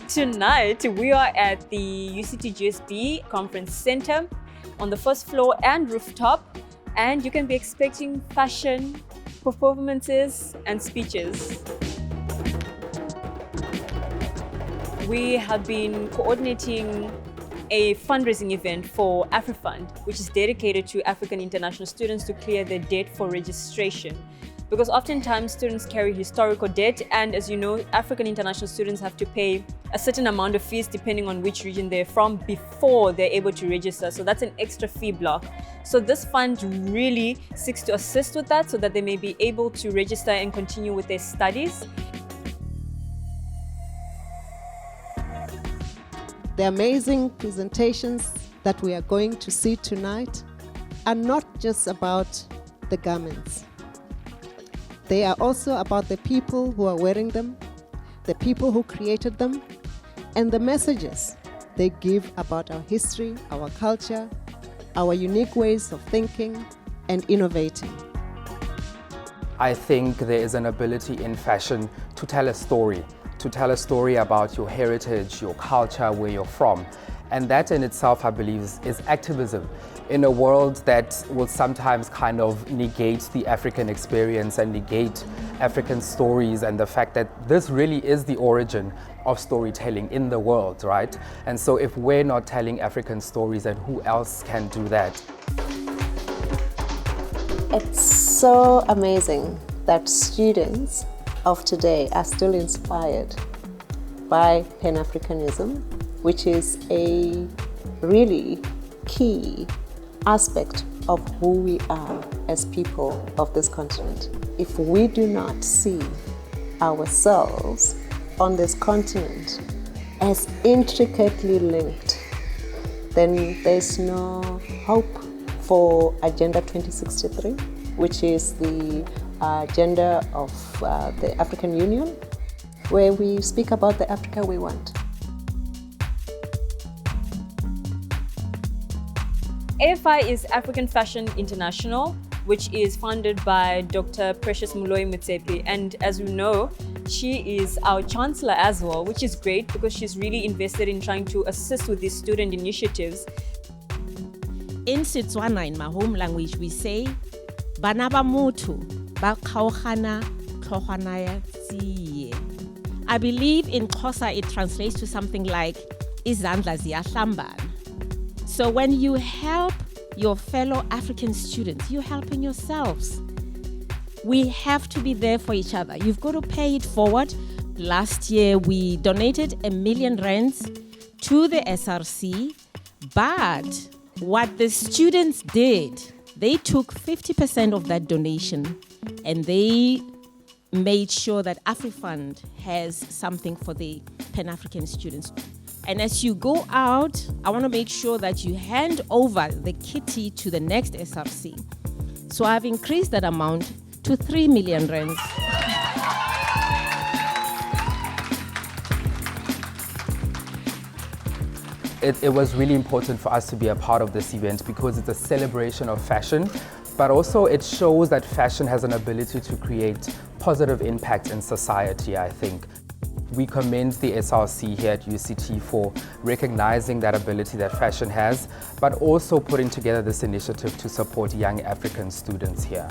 Tonight, we are at the UCT-GSB Conference Center on the first floor and rooftop, and you can be expecting fashion, performances, and speeches. We have been coordinating a fundraising event for AfriFund, which is dedicated to African international students to clear their debt for registration. Because oftentimes students carry historical debt, and as you know, African international students have to pay a certain amount of fees depending on which region they're from before they're able to register. So that's an extra fee block. So this fund really seeks to assist with that so that they may be able to register and continue with their studies. The amazing presentations that we are going to see tonight are not just about the garments. They are also about the people who are wearing them, the people who created them, and the messages they give about our history, our culture, our unique ways of thinking and innovating. I think there is an ability in fashion to tell a story about your heritage, your culture, where you're from. And that in itself, I believe, is activism in a world that will sometimes kind of negate the African experience and negate African stories and the fact that this really is the origin of storytelling in the world, right? And so if we're not telling African stories, then who else can do that? It's so amazing that students of today are still inspired by Pan Africanism, which is a really key aspect of who we are as people of this continent. If we do not see ourselves on this continent as intricately linked, then there's no hope for Agenda 2063, which is the agenda of the African Union, where we speak about the Africa we want. AFI is African Fashion International, which is founded by Dr. Precious Moloi Motsepe. And as we know, she is our chancellor as well, which is great because she's really invested in trying to assist with these student initiatives. In Setswana, in my home language, we say, Bana ba motho ba kgaogana tlhogwana ya tsiye. I believe in Xhosa it translates to something like, izandla ziyahlambana. So when you help your fellow African students, you're helping yourselves. We have to be there for each other. You've got to pay it forward. Last year, we donated R1 million to the SRC, but what the students did, they took 50% of that donation and they made sure that AfriFund has something for the Pan-African students. And as you go out, I want to make sure that you hand over the kitty to the next SRC. So I've increased that amount to R3 million. It was really important for us to be a part of this event because it's a celebration of fashion, but also it shows that fashion has an ability to create positive impact in society, I think. We commend the SRC here at UCT for recognizing that ability that fashion has, but also putting together this initiative to support young African students here.